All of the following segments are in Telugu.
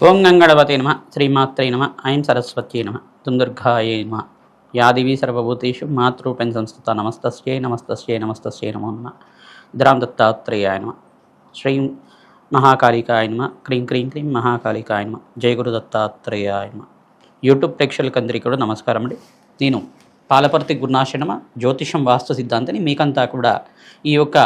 ఓం గంగణపతే నమ శ్రీమాత్రే నమ ఐం సరస్వత్యై నమ దుందుర్గాయై నమ యాదివి సర్వభూతేషు మాతృపేణ సంస్థిత నమస్తస్యై నమస్తస్యై నమస్తస్యై నమో నమ ద్రాం దత్తాత్రేయాయ నమ శ్రీం మహాకాళికాయ నమ క్రీం క్రీం క్రీం మహాకాళికాయ నమ జయ గురు దత్తాత్రేయాయ నమ. యూట్యూబ్ ప్రేక్షకులందరికీ కూడా నమస్కారం అండి. నేను పాలపర్తి గురునాశనమ జ్యోతిషం వాస్తు సిద్ధాంతిని. మీకంతా కూడా ఈ యొక్క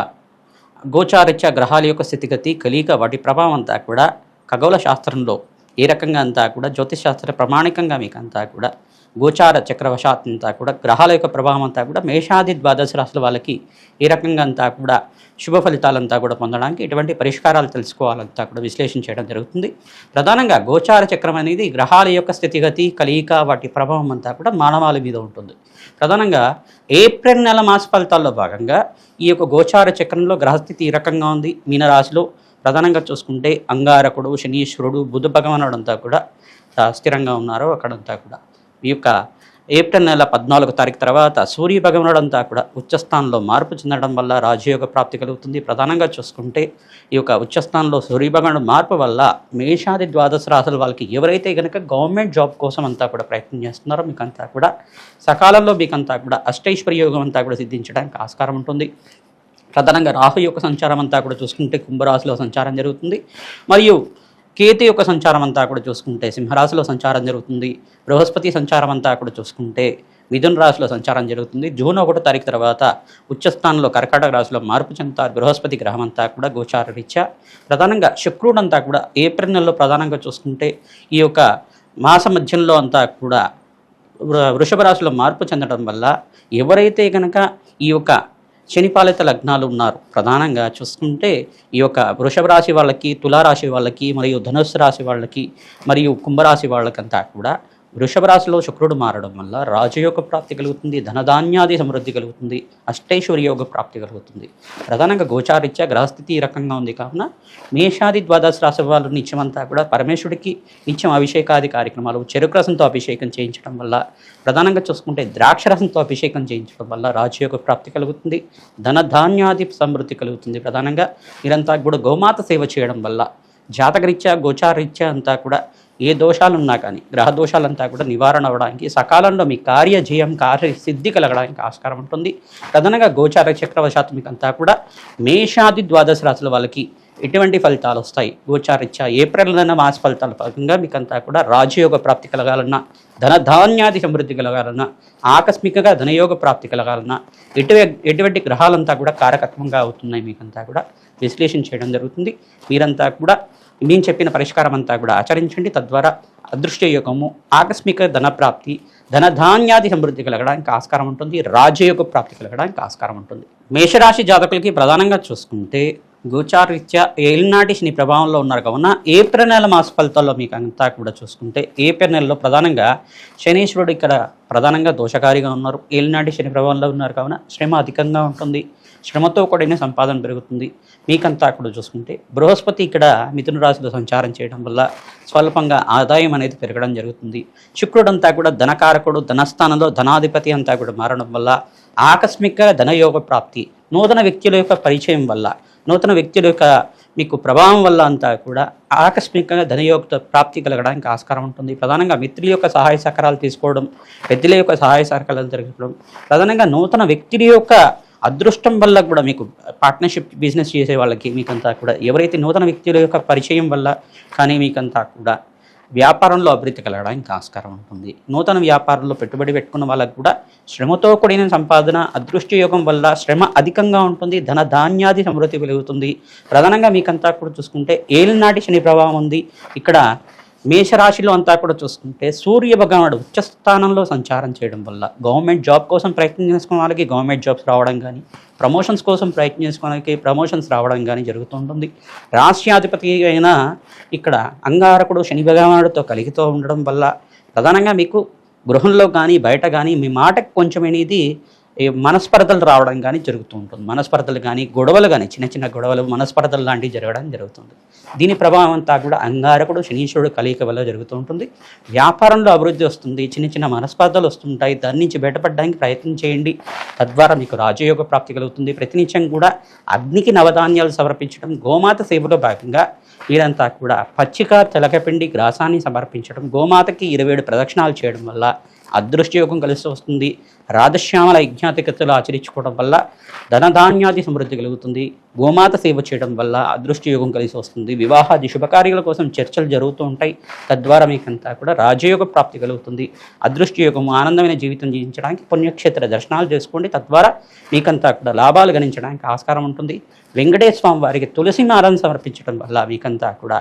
గోచారిత్య గ్రహాల యొక్క స్థితిగతి కలిక వాటి ప్రభావం అంతా కూడా ఖగోళ శాస్త్రంలో ఏ రకంగా అంతా కూడా జ్యోతిషశాస్త్ర ప్రమాణికంగా మీకు అంతా కూడా గోచార చక్రవశాత్ అంతా కూడా గ్రహాల యొక్క ప్రభావం అంతా కూడా మేషాది ద్వాదశ రాశుల వాళ్ళకి ఏ రకంగా అంతా కూడా శుభ ఫలితాలంతా కూడా పొందడానికి ఎటువంటి పరిష్కారాలు తెలుసుకోవాలంతా కూడా విశ్లేషణ చేయడం జరుగుతుంది. ప్రధానంగా గోచార చక్రం అనేది గ్రహాల యొక్క స్థితిగతి కలియిక వాటి ప్రభావం అంతా కూడా మానవాళి మీద ఉంటుంది. ప్రధానంగా ఏప్రిల్ నెల మాస ఫలితాల్లో భాగంగా ఈ యొక్క గోచార చక్రంలో గ్రహస్థితి ఈ రకంగా ఉంది. మీనరాశిలో ప్రధానంగా చూసుకుంటే అంగారకుడు, శనీశ్వరుడు, బుధ భగవానుడు అంతా కూడా స్థిరంగా ఉన్నారు. అక్కడంతా కూడా ఈ యొక్క ఏప్రిల్ నెల 14వ తారీఖు తర్వాత సూర్య భగవానుడు అంతా కూడా ఉచ్చస్థానంలో మార్పు చెందడం వల్ల రాజయోగ ప్రాప్తి కలుగుతుంది. ప్రధానంగా చూసుకుంటే ఈ యొక్క ఉచ్చస్థానంలో సూర్య భగవానుడు మార్పు వల్ల మేషాది ద్వాదశ రాశుల వాళ్ళకి ఎవరైతే కనుక గవర్నమెంట్ జాబ్ కోసం అంతా కూడా ప్రయత్నం చేస్తున్నారో మీకంతా కూడా సకాలంలో మీకంతా కూడా అష్టైశ్వర్య యోగం అంతా కూడా సిద్ధించడానికి ఆస్కారం ఉంటుంది. ప్రధానంగా రాహు యొక్క సంచారం అంతా కూడా చూసుకుంటే కుంభరాశిలో సంచారం జరుగుతుంది. మరియు కేతు యొక్క సంచారం అంతా కూడా చూసుకుంటే సింహరాశిలో సంచారం జరుగుతుంది. బృహస్పతి సంచారం అంతా కూడా చూసుకుంటే మిథున రాశిలో సంచారం జరుగుతుంది. జూన్ 1వ తారీఖు తర్వాత ఉచ్చస్థానంలో కర్కాటక రాశిలో మార్పు చెందుతారు బృహస్పతి గ్రహం అంతా కూడా గోచార రీత్యా. ప్రధానంగా శుక్రుడు అంతా కూడా ఏప్రిల్ నెలలో ప్రధానంగా చూసుకుంటే ఈ యొక్క మాస మధ్యంలో అంతా కూడా వృషభ రాశిలో మార్పు చెందడం వల్ల ఎవరైతే కనుక ఈ యొక్క శనిపాలిత లగ్నాలు ఉన్నారు ప్రధానంగా చూసుకుంటే ఈ యొక్క వృషభ రాశి వాళ్ళకి, తులారాశి వాళ్ళకి, మరియు ధనుస్సు రాశి వాళ్ళకి, మరియు కుంభరాశి వాళ్ళకంతా కూడా వృషభ రాశిలో శుక్రుడు మారడం వల్ల రాజయోగ ప్రాప్తి కలుగుతుంది, ధనధాన్యాది సమృద్ధి కలుగుతుంది, అష్టైశ్వర్యోగ ప్రాప్తి కలుగుతుంది. ప్రధానంగా గోచారిత్య గ్రహస్థితి ఈ రకంగా ఉంది కావున మేషాది ద్వాదశ రాశి వాళ్ళు నిత్యమంతా కూడా పరమేశ్వరుడికి నిత్యం అభిషేకాది కార్యక్రమాలు, చెరుకు రసంతో అభిషేకం చేయించడం వల్ల, ప్రధానంగా చూసుకుంటే ద్రాక్ష రసంతో అభిషేకం చేయించడం వల్ల రాజయోగ ప్రాప్తి కలుగుతుంది, ధనధాన్యాది సమృద్ధి కలుగుతుంది. ప్రధానంగా మీరంతా కూడా గోమాత సేవ చేయడం వల్ల జాతకరీత్యా గోచారరీత్యా అంతా కూడా ఏ దోషాలు ఉన్నా కానీ గ్రహ దోషాలంతా కూడా నివారణ అవ్వడానికి, సకాలంలో మీ కార్యజయం కార్యసిద్ధి కలగడానికి ఆస్కారం ఉంటుంది. ప్రధానంగా గోచార చక్రవశాత్తు మీకు అంతా కూడా మేషాది ద్వాదశ రాశుల వాళ్ళకి ఎటువంటి ఫలితాలు వస్తాయి గోచారిత్యా ఏప్రిల్ నెల మాస ఫలితాల భాగంగా మీకంతా కూడా రాజయోగ ప్రాప్తి కలగాలన్నా, ధనధాన్యాది సమృద్ధి కలగాలన్నా, ఆకస్మికంగా ధనయోగ ప్రాప్తి కలగాలన్నా ఎటువంటి గ్రహాలంతా కూడా కారకత్వంగా అవుతున్నాయి మీకంతా కూడా విశ్లేషణ చేయడం జరుగుతుంది. మీరంతా కూడా నేను చెప్పిన పరిష్కారం అంతా కూడా ఆచరించండి. తద్వారా అదృష్ట యోగము, ఆకస్మిక ధనప్రాప్తి, ధనధాన్యాది సమృద్ధి కలగడానికి ఆస్కారం ఉంటుంది, రాజయోగ ప్రాప్తి కలగడానికి ఆస్కారం ఉంటుంది. మేషరాశి జాతకులకి ప్రధానంగా చూసుకుంటే గోచారరీత్యా ఏలినాటి శని ప్రభావంలో ఉన్నారు కావున ఏప్రిల్ నెల మాస ఫలితాల్లో మీకు అంతా కూడా చూసుకుంటే ఏప్రిల్ నెలలో ప్రధానంగా శనీశ్వరుడు ఇక్కడ ప్రధానంగా దోషకారిగా ఉన్నారు. ఏలినాటి శని ప్రభావంలో ఉన్నారు కావున శ్రమ అధికంగా ఉంటుంది, శ్రమతో కూడిన సంపాదన పెరుగుతుంది. మీకంతా కూడా చూసుకుంటే బృహస్పతి ఇక్కడ మిథున రాశిలో సంచారం చేయడం వల్ల స్వల్పంగా ఆదాయం అనేది పెరగడం జరుగుతుంది. శుక్రుడు అంతా కూడా ధనకారకుడు, ధనస్థానంలో ధనాధిపతి అంతా కూడా మారడం వల్ల ఆకస్మిక ధనయోగ ప్రాప్తి, నూతన వ్యక్తుల యొక్క పరిచయం వల్ల, నూతన వ్యక్తుల యొక్క మీకు ప్రభావం వల్ల అంతా కూడా ఆకస్మికంగా ధనయోగ ప్రాప్తి కలగడానికి ఆస్కారం ఉంటుంది. ప్రధానంగా మిత్రుల యొక్క సహాయ సహకారాలు తీసుకోవడం, పెద్దల యొక్క సహాయ సహకారాలు జరగడం, ప్రధానంగా నూతన వ్యక్తుల యొక్క అదృష్టం వల్ల కూడా మీకు పార్ట్నర్షిప్ బిజినెస్ చేసే వాళ్ళకి మీకంతా కూడా ఎవరైతే నూతన వ్యక్తుల యొక్క పరిచయం వల్ల కానీ మీకంతా కూడా వ్యాపారంలో అభివృద్ధి కలగడానికి ఆస్కారం ఉంటుంది. నూతన వ్యాపారంలో పెట్టుబడి పెట్టుకున్న వాళ్ళకు కూడా శ్రమతో కూడిన సంపాదన, అదృష్ట యోగం వల్ల శ్రమ అధికంగా ఉంటుంది, ధనధాన్యాది సమృద్ధి కలుగుతుంది. ప్రధానంగా మీకంతా కూడా చూసుకుంటే ఏలినాటి శని ప్రభావం ఉంది. ఇక్కడ మేషరాశిలో అంతా కూడా చూసుకుంటే సూర్య భగవానుడు ఉచ్చస్థానంలో సంచారం చేయడం వల్ల గవర్నమెంట్ జాబ్ కోసం ప్రయత్నం చేసుకున్న వాళ్ళకి గవర్నమెంట్ జాబ్స్ రావడం కానీ, ప్రమోషన్స్ కోసం ప్రయత్నం చేసుకోవడానికి ప్రమోషన్స్ రావడం కానీ జరుగుతూ ఉంటుంది. రాష్ట్రాధిపతి అయిన ఇక్కడ అంగారకుడు శని భగవానుడితో కలిగితో ఉండడం వల్ల ప్రధానంగా మీకు గృహంలో కానీ బయట కానీ మీ మాటకు కొంచెం అనేది మనస్పర్ధలు రావడం కానీ జరుగుతూ ఉంటుంది. మనస్పర్ధలు కానీ గొడవలు కానీ చిన్న చిన్న గొడవలు, మనస్పర్ధలు లాంటివి జరగడం జరుగుతుంది. దీని ప్రభావం అంతా కూడా అంగారకుడు శనీశ్వరుడు కలయిక వల్ల జరుగుతూ ఉంటుంది. వ్యాపారంలో అభివృద్ధి వస్తుంది, చిన్న చిన్న మనస్పర్ధలు వస్తుంటాయి, దాని నుంచి బయటపడడానికి ప్రయత్నం చేయండి. తద్వారా మీకు రాజయోగ ప్రాప్తి కలుగుతుంది. ప్రతినిత్యం కూడా అగ్నికి నవధాన్యాలు సమర్పించడం, గోమాత సేవలో భాగంగా మీరంతా కూడా పచ్చిక తెలకపిండి గ్రాసాన్ని సమర్పించడం, గోమాతకి 27 ప్రదక్షిణాలు చేయడం వల్ల అదృష్టయోగం కలిసి వస్తుంది. రాధశ్యామల యజ్ఞాతికతలు ఆచరించుకోవడం వల్ల ధనధాన్యాది సమృద్ధి కలుగుతుంది. గోమాత సేవ చేయడం వల్ల అదృష్టయోగం కలిసి వస్తుంది. వివాహాది శుభకార్యాల కోసం చర్చలు జరుగుతూ ఉంటాయి. తద్వారా మీకంతా కూడా రాజయోగ ప్రాప్తి కలుగుతుంది. అదృష్టయోగం ఆనందమైన జీవితం జీవించడానికి పుణ్యక్షేత్ర దర్శనాలు చేసుకోండి. తద్వారా మీకంతా కూడా లాభాలు గణించడానికి ఆస్కారం ఉంటుంది. వెంకటేశ్వర స్వామి వారికి తులసి మాలను సమర్పించడం వల్ల మీకంతా కూడా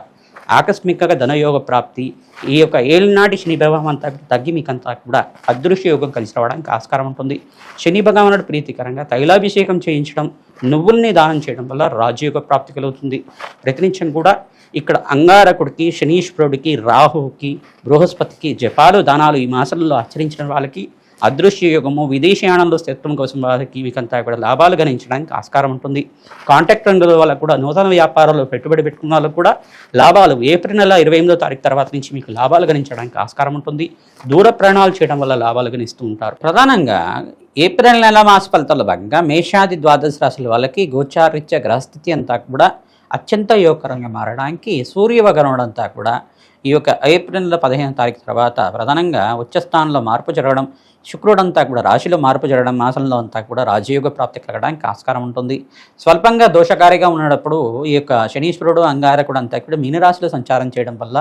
ఆకస్మికంగా ధనయోగ ప్రాప్తి, ఈ యొక్క ఏలినాటి శని ప్రభావం అంతా తగ్గి మీకంతా కూడా అదృశ్య యోగం కలిసి రావడానికి ఆస్కారం ఉంటుంది. శని భగవానుడు ప్రీతికరంగా తైలాభిషేకం చేయించడం, నువ్వుల్ని దానం చేయడం వల్ల రాజయోగ ప్రాప్తి కలుగుతుంది. ప్రతినిత్యం కూడా ఇక్కడ అంగారకుడికి, శనీశ్వరుడికి, రాహువుకి, బృహస్పతికి జపాలు దానాలు ఈ మాసంలో ఆచరించిన వాళ్ళకి అదృశ్య యోగము, విదేశీయానంలో స్థిరత్వం కోసం వాళ్ళకి మీకంతా కూడా లాభాలు గణించడానికి ఆస్కారం ఉంటుంది. కాంట్రాక్ట్ రంగంలో వాళ్ళకు కూడా, నూతన వ్యాపారంలో పెట్టుబడి పెట్టుకున్న వాళ్ళకు కూడా లాభాలు ఏప్రిల్ నెల 28వ తారీఖు తర్వాత నుంచి మీకు లాభాలు గణించడానికి ఆస్కారం ఉంటుంది. దూర ప్రయాణాలు చేయడం వల్ల లాభాలు గణిస్తూ ఉంటారు. ప్రధానంగా ఏప్రిల్ నెల మాస ఫలితాల్లో భాగంగా మేషాది ద్వాదశ రాశుల వాళ్ళకి గోచారీత్య గ్రహస్థితి అంతా కూడా అత్యంత యోగకరంగా మారడానికి సూర్యభగవానుడు అంతా కూడా ఈ యొక్క ఏప్రిల్ నెల 15వ తారీఖు తర్వాత ప్రధానంగా ఉచ్చస్థానంలో మార్పు జరగడం, శుక్రుడంతా కూడా రాశిలో మార్పు జరగడం, మాసంలో అంతా కూడా రాజయోగ ప్రాప్తి కలగడానికి ఆస్కారం ఉంటుంది. స్వల్పంగా దోషకారిగా ఉన్నప్పుడు ఈ యొక్క శనీశ్వరుడు, అంగారకుడు అంతా కూడా మీనరాశిలో సంచారం చేయడం వల్ల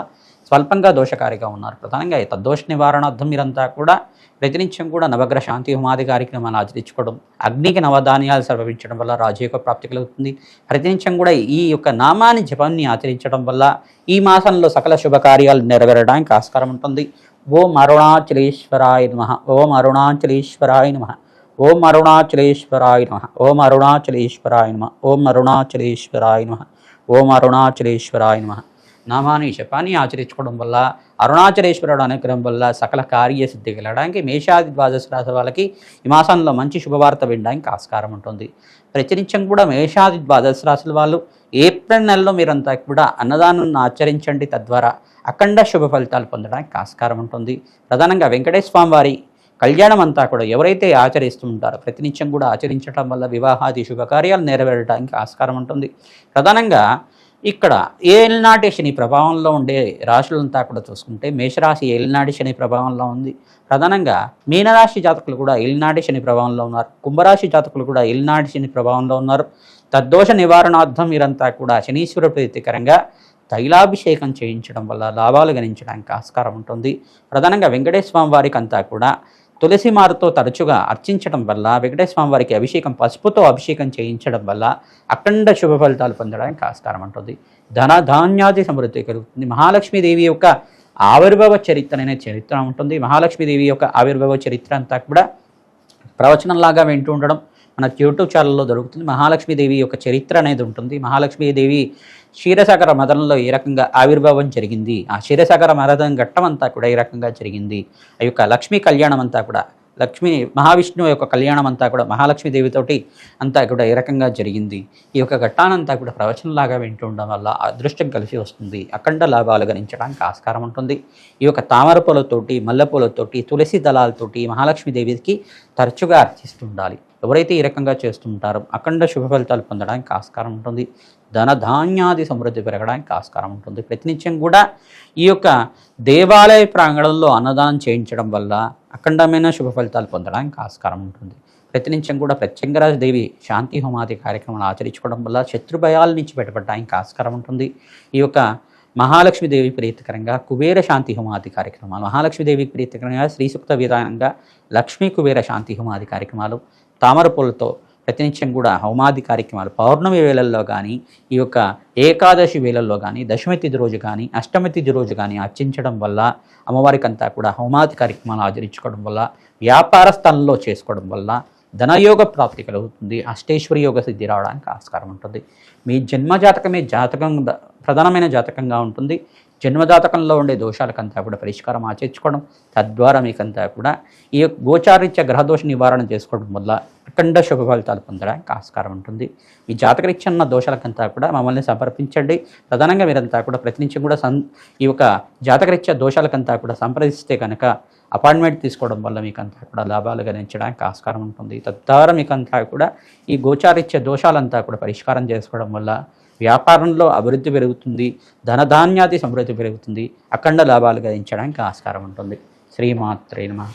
స్వల్పంగా దోషకారిగా ఉన్నారు. ప్రధానంగా తద్దోష నివారణార్థం మీరంతా కూడా ప్రతినిత్యం కూడా నవగ్రహ శాంతి హోమాది కార్యక్రమాలు ఆచరించుకోవడం, అగ్నికి నవధాన్యాలు సమర్పించడం వల్ల రాజయోగ ప్రాప్తి కలుగుతుంది. ప్రతినిత్యం కూడా ఈ యొక్క నామాన్ని జపాన్ని ఆచరించడం వల్ల ఈ మాసంలో సకల శుభకార్యాలు నెరవేరడానికి ఆస్కారం ఉంటుంది. ఓం అరుణాచలేశ్వరాయ నమః. ఓం అరుణాచలేశ్వరాయ నమః. ఓం అరుణాచలేశ్వరాయ నమః. ఓం అరుణాచలేశ్వరాయ నమః. ఓం అరుణాచలేశ్వరాయ నమః. ఓం అరుణాచలేశ్వరాయ నమః. నామాన్ని జపాన్ని ఆచరించుకోవడం వల్ల, అరుణాచలేశ్వరుడు అనుగ్రహం వల్ల సకల కార్యసిద్ధి కలగడానికి మేషాది ద్వాదశ రాశి వాళ్ళకి ఈ మాసంలో మంచి శుభవార్త వినడానికి ఆస్కారం ఉంటుంది. ప్రతినిత్యం కూడా మేషాది ద్వాదశ రాశుల వాళ్ళు ఏప్రిల్ నెలలో మీరంతా కూడా అన్నదానాన్ని ఆచరించండి. తద్వారా అఖండ శుభ ఫలితాలు పొందడానికి ఆస్కారం ఉంటుంది. ప్రధానంగా వెంకటేశ్వర స్వామి వారి కళ్యాణం అంతా కూడా ఎవరైతే ఆచరిస్తూ ఉంటారో ప్రతినిత్యం కూడా ఆచరించడం వల్ల వివాహాది శుభకార్యాలు నెరవేరడానికి ఆస్కారం ఉంటుంది. ప్రధానంగా ఇక్కడ ఏలినాటి శని ప్రభావంలో ఉండే రాశులంతా కూడా చూసుకుంటే మేషరాశి ఏలినాటి శని ప్రభావంలో ఉంది. ప్రధానంగా మీనరాశి జాతకులు కూడా ఏలినాటి శని ప్రభావంలో ఉన్నారు. కుంభరాశి జాతకులు కూడా ఏలినాటి శని ప్రభావంలో ఉన్నారు. తద్దోష నివారణార్థం మీరంతా కూడా శనీశ్వర ప్రీతికరంగా తైలాభిషేకం చేయించడం వల్ల లాభాలు గణించడానికి ఆస్కారం ఉంటుంది. ప్రధానంగా వెంకటేశ్వర స్వామి వారికి అంతా కూడా తులసి మారుతో తరచుగా అర్చించడం వల్ల, వెంకటేశ్వర స్వామి వారికి అభిషేకం పసుపుతో అభిషేకం చేయించడం వల్ల అఖండ శుభ ఫలితాలు పొందడానికి ఆస్కారం ఉంటుంది. ధన ధాన్యాది సమృద్ధి కలుగుతుంది. మహాలక్ష్మీదేవి యొక్క ఆవిర్భావ చరిత్ర అనే చరిత్ర ఉంటుంది. మహాలక్ష్మీదేవి యొక్క ఆవిర్భావ చరిత్ర అంతా కూడా ప్రవచనంలాగా వింటూ ఉండడం మన యూట్యూబ్ ఛానల్లో దొరుకుతుంది. మహాలక్ష్మీదేవి యొక్క చరిత్ర అనేది ఉంటుంది. మహాలక్ష్మీదేవి క్షీరసాగర మదనంలో ఏ రకంగా ఆవిర్భావం జరిగింది, ఆ క్షీరసాగర మదనం ఘట్టం అంతా కూడా ఏ రకంగా జరిగింది, ఆ యొక్క లక్ష్మీ కళ్యాణం అంతా కూడా మహావిష్ణువు యొక్క కళ్యాణం అంతా కూడా మహాలక్ష్మీదేవితోటి అంతా కూడా ఏ రకంగా జరిగింది, ఈ యొక్క ఘట్టానంతా కూడా ప్రవచనంలాగా వింటూ ఉండడం వల్ల అదృష్టం కలిసి వస్తుంది. అఖండ లాభాలు గణించడానికి ఆస్కారం ఉంటుంది. ఈ యొక్క తామర పూలతోటి, మల్లెపూలతోటి, తులసి దళాలతోటి మహాలక్ష్మీదేవికి తరచుగా అర్చిస్తుండాలి. ఎవరైతే ఈ రకంగా చేస్తుంటారో అఖండ శుభ ఫలితాలు పొందడానికి ఆస్కారం ఉంటుంది. ధనధాన్యాది సమృద్ధి పెరగడానికి ఆస్కారం ఉంటుంది. ప్రతినిత్యం కూడా ఈ యొక్క దేవాలయ ప్రాంగణంలో అన్నదానం చేయించడం వల్ల అఖండమైన శుభ ఫలితాలు పొందడానికి ఆస్కారం ఉంటుంది. ప్రతినిత్యం కూడా ప్రత్యంగరాజ దేవి శాంతి హోమాది కార్యక్రమాలు ఆచరించుకోవడం వల్ల శత్రుభయాల నుంచి బయటపడడానికి ఆస్కారం ఉంటుంది. ఈ యొక్క మహాలక్ష్మీదేవి ప్రీతికరంగా కుబేర శాంతి హోమాది కార్యక్రమాలు, మహాలక్ష్మీదేవి ప్రీతికరంగా శ్రీ సూక్త విధానంగా లక్ష్మీ కుబేర శాంతి హోమాది కార్యక్రమాలు, తామర పూలతో ప్రతినిత్యం కూడా హోమాది కార్యక్రమాలు పౌర్ణమి వేళల్లో కానీ, ఈ యొక్క ఏకాదశి వేళల్లో కానీ, దశమి తిథి రోజు కానీ, అష్టమి తిథి రోజు కానీ అర్చించడం వల్ల, అమ్మవారికి అంతా కూడా హోమాది కార్యక్రమాలు ఆచరించుకోవడం వల్ల, వ్యాపార స్థలంలో చేసుకోవడం వల్ల ధనయోగ ప్రాప్తి కలుగుతుంది. అష్టేశ్వరి యోగ సిద్ధి రావడానికి ఆస్కారం ఉంటుంది. మీ జన్మజాతకమే జాతకం ప్రధానమైన జాతకంగా ఉంటుంది. జన్మజాతకంలో ఉండే దోషాలకంతా కూడా పరిష్కారం ఆచరించుకోవడం, తద్వారా మీకంతా కూడా ఈ గోచారీత్య గ్రహదోష నివారణ చేసుకోవడం వల్ల అఖండ శుభ ఫలితాలు పొందడానికి ఆస్కారం ఉంటుంది. మీ జాతకరీత్య ఉన్న దోషాలకంతా కూడా మమ్మల్ని సంప్రదించండి. ప్రధానంగా మీరంతా కూడా ప్రతినిత్యం కూడా ఈ యొక్క జాతకరీత్య దోషాలకంతా కూడా సంప్రదిస్తే కనుక అపాయింట్మెంట్ తీసుకోవడం వల్ల మీకంతా కూడా లాభాలు గణించడానికి ఆస్కారం ఉంటుంది. తద్వారా మీకంతా కూడా ఈ గోచారీత్య దోషాలంతా కూడా పరిష్కారం చేసుకోవడం వల్ల వ్యాపారంలో అభివృద్ధి పెరుగుతుంది, ధనధాన్యాది సమృద్ధి పెరుగుతుంది, అఖండ లాభాలు గడించడానికి ఆస్కారం ఉంటుంది. శ్రీమాత్రే నమః.